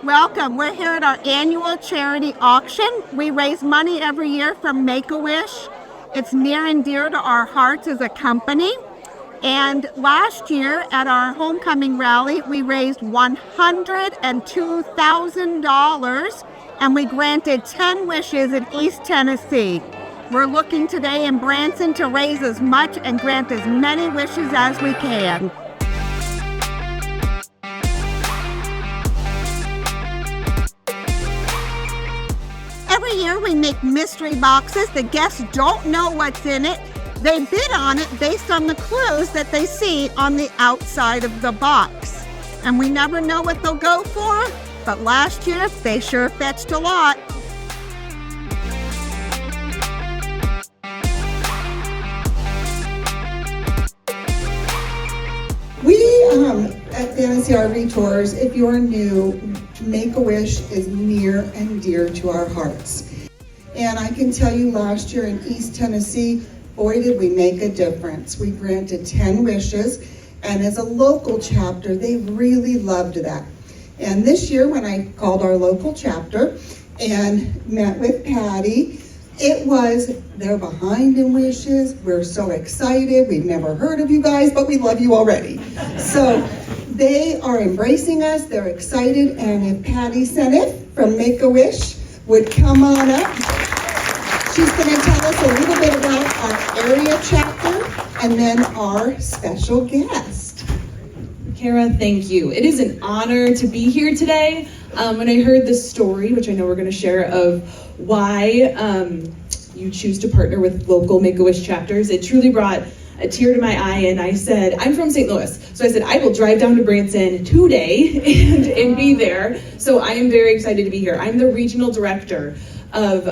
Welcome. We're here at our annual charity auction. We raise money every year from Make-A-Wish. It's near and dear to our hearts as a company. And last year at our homecoming rally, we raised $102,000 and we granted 10 wishes in East Tennessee. We're looking today in Branson to raise as much and grant as many wishes as we can. Every year we make mystery boxes. The guests don't know what's in it. They bid on it based on the clues that they see on the outside of the box. And we never know what they'll go for, but last year they sure fetched a lot. We at Fantasy RV Tours, if you're new, Make-A-Wish is near and dear to our hearts. And I can tell you last year in East Tennessee, boy did we make a difference. We granted 10 wishes, and as a local chapter, they really loved that. And this year when I called our local chapter and met with Patty, it was, they're behind in wishes. We're so excited. We've never heard of you guys, but we love you already. So they are embracing us. They're excited. And if Patty Seneth from Make-A-Wish would come on up, she's going to tell us a little bit about our area chapter and then our special guest. Kara, thank you. It is an honor to be here today. When I heard this story, which I know we're going to share, of why you choose to partner with local Make-A-Wish chapters, it truly brought a tear to my eye. And I said, I'm from St. Louis, so I said I will drive down to Branson today and be there. So I am very excited to be here. I'm the regional director of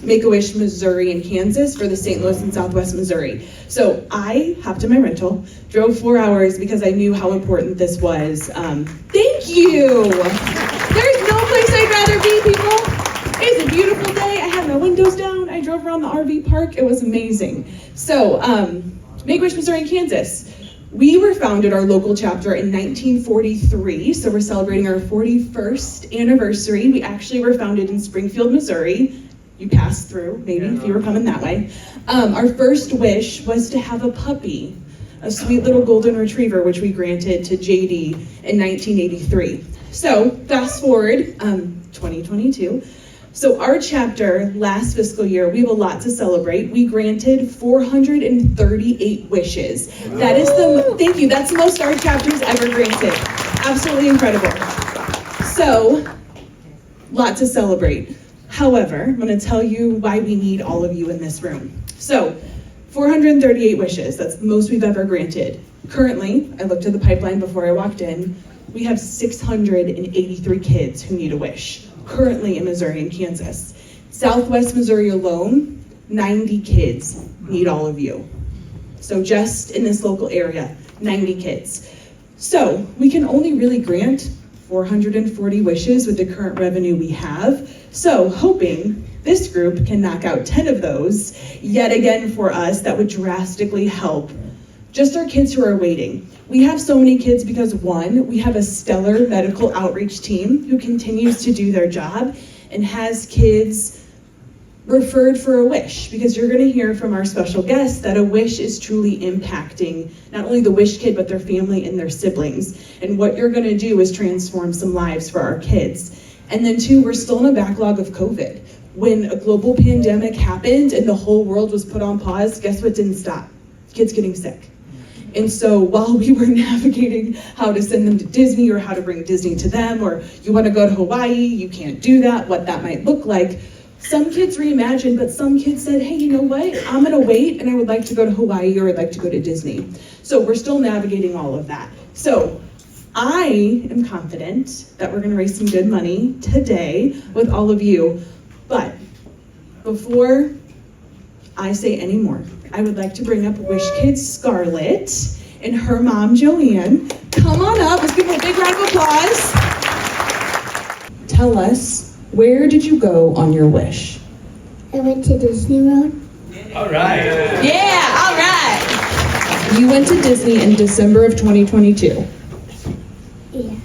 Make-A-Wish Missouri and Kansas for the St. Louis and Southwest Missouri. So I hopped in my rental, drove 4 hours because I knew how important this was. Thank you. There's no place I'd rather be, people. It's a beautiful day. I had my windows down. I drove around the RV park. It was amazing. So Make-A-Wish Missouri and Kansas. We were founded, our local chapter, in 1943, so we're celebrating our 41st anniversary. We actually were founded in Springfield, Missouri. You passed through, maybe, if you were coming that way. Our first wish was to have a puppy, a sweet little golden retriever, which we granted to JD in 1983. So, fast forward, 2022. So our chapter, last fiscal year, we have a lot to celebrate. We granted 438 wishes. That is thank you, that's the most our chapter's ever granted. Absolutely incredible. So, lot to celebrate. However, I'm gonna tell you why we need all of you in this room. So, 438 wishes, that's the most we've ever granted. Currently, I looked at the pipeline before I walked in, we have 683 kids who need a wish. Currently in Missouri and Kansas. Southwest Missouri alone, 90 kids need all of you. So just in this local area, 90 kids. So we can only really grant 440 wishes with the current revenue we have. So hoping this group can knock out 10 of those, yet again for us, that would drastically help just our kids who are waiting. We have so many kids because, one, we have a stellar medical outreach team who continues to do their job and has kids referred for a wish, because you're gonna hear from our special guests that a wish is truly impacting not only the wish kid, but their family and their siblings. And what you're gonna do is transform some lives for our kids. And then two, we're still in a backlog of COVID. When a global pandemic happened and the whole world was put on pause, guess what didn't stop? Kids getting sick. And so while we were navigating how to send them to Disney or how to bring Disney to them, or you want to go to Hawaii, you can't do that, what that might look like, some kids reimagined, but some kids said, hey, you know what? I'm going to wait and I would like to go to Hawaii or I'd like to go to Disney. So we're still navigating all of that. So I am confident that we're going to raise some good money today with all of you. But before I say any more, I would like to bring up Wish Kid Scarlett and her mom, Joanne. Come on up, let's give them a big round of applause. Tell us, where did you go on your wish? I went to Disney World. All right. Yeah, all right. You went to Disney in December of 2022. Yeah.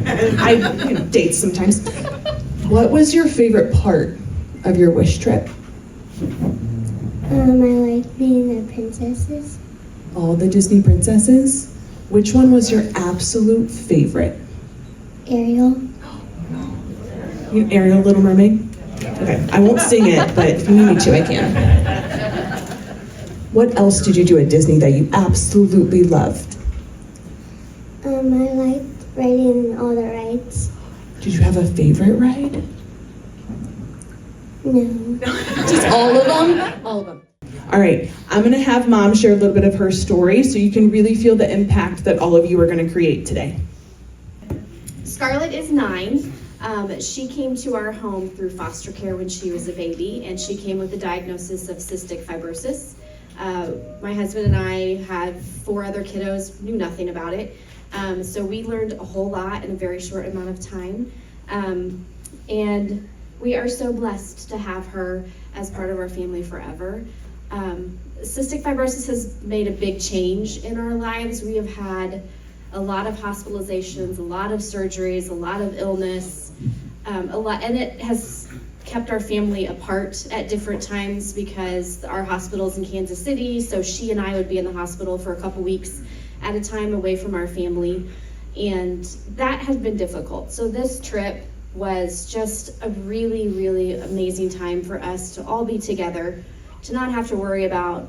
I dates sometimes. What was your favorite part of your wish trip? I like meeting the princesses. All the Disney princesses? Which one was your absolute favorite? Ariel. Ariel, Little Mermaid? Okay, I won't sing it, but if you need me to, I can. What else did you do at Disney that you absolutely loved? I liked riding all the rides. Did you have a favorite ride? No. Just all of them? All of them. All right, I'm gonna have Mom share a little bit of her story so you can really feel the impact that all of you are gonna create today. Scarlett is 9. She came to our home through foster care when she was a baby, and she came with a diagnosis of cystic fibrosis. My husband and I had 4 other kiddos, knew nothing about it. So we learned a whole lot in a very short amount of time. And we are so blessed to have her as part of our family forever. Cystic fibrosis has made a big change in our lives. We have had a lot of hospitalizations, a lot of surgeries, a lot of illness, and it has kept our family apart at different times because our hospital's in Kansas City, so she and I would be in the hospital for a couple weeks at a time away from our family, and that has been difficult. So this trip was just a really, really amazing time for us to all be together, to not have to worry about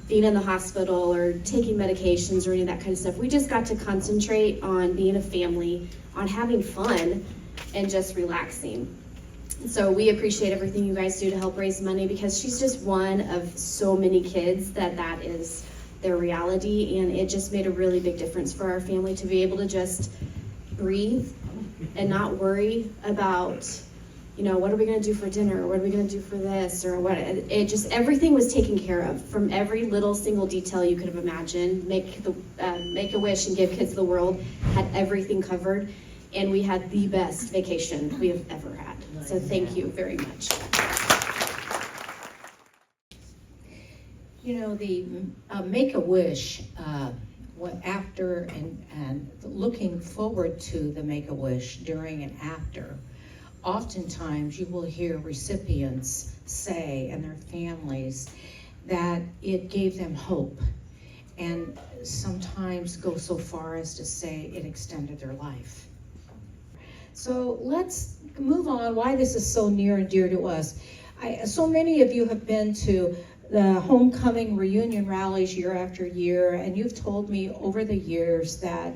being in the hospital or taking medications or any of that kind of stuff. We just got to concentrate on being a family, on having fun, and just relaxing. So we appreciate everything you guys do to help raise money, because she's just one of so many kids that is their reality, and it just made a really big difference for our family to be able to just breathe and not worry about, what are we going to do for dinner? What are we going to do for this? Or what? It just, everything was taken care of from every little single detail you could have imagined. Make a wish and give kids the world had everything covered, and we had the best vacation we have ever had. So thank you very much. The Make-A-Wish, after and looking forward to the Make-A-Wish during and after, oftentimes you will hear recipients say, and their families, that it gave them hope, and sometimes go so far as to say it extended their life. So let's move on, why this is so near and dear to us. So many of you have been to the homecoming reunion rallies year after year, and you've told me over the years that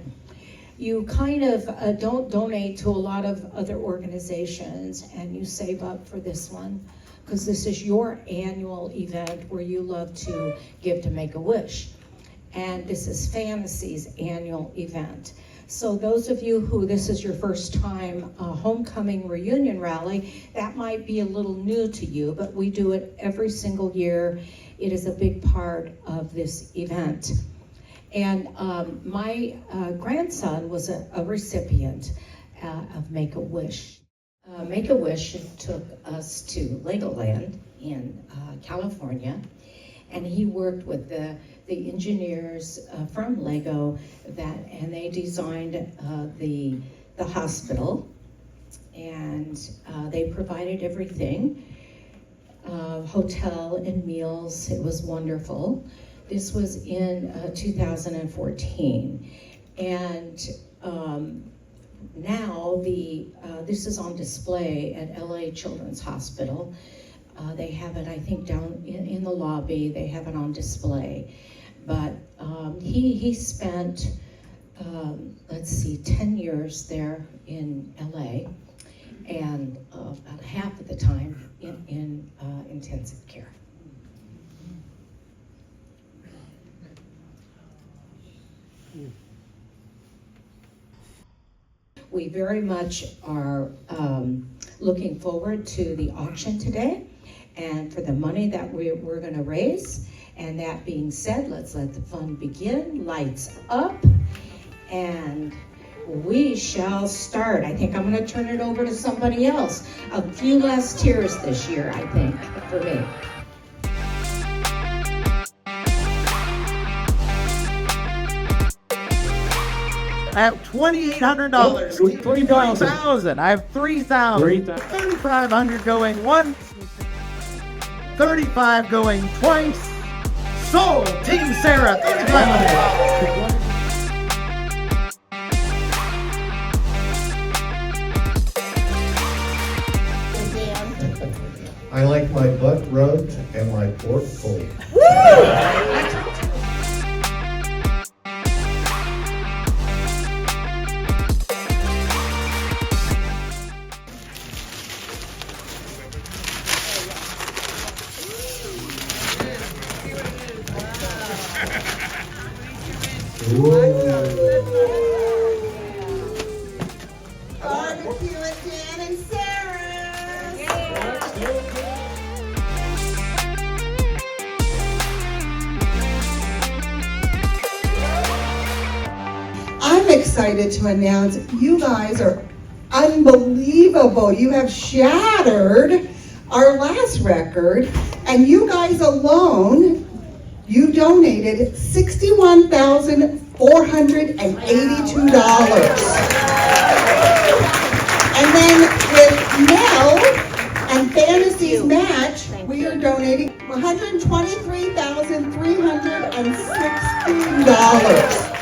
you kind of don't donate to a lot of other organizations, and you save up for this one because this is your annual event where you love to give to Make-A-Wish. And this is Fantasy's annual event. So those of you who this is your first time homecoming reunion rally, that might be a little new to you, but we do it every single year. It is a big part of this event. And my grandson was a recipient of Make-A-Wish. Make-A-Wish took us to Legoland in California, and he worked with the engineers from Lego and they designed the hospital, and they provided everything, hotel and meals. It was wonderful. This was in 2014, and now this is on display at LA Children's Hospital. They have it, I think, down in the lobby. They have it on display. But he spent, 10 years there in LA, and about half of the time in intensive care. We very much are looking forward to the auction today and for the money that we're going to raise. And that being said, let's let the fun begin. Lights up, and we shall start. I think I'm going to turn it over to somebody else. A few less tears this year, I think, for me. I have $2,800. $3,000. I have $3,000. $3,500 going once. $35 going twice. Sold. Team Sarah. $3,500. I like my butt rubbed and my pork pulled. Barbecue at Dan and Sarah's. I'm excited to announce you guys are unbelievable. You have shattered our last record, and you guys alone, you donated $61,482. And then with Mel and Fantasy's match, we are donating $123,316.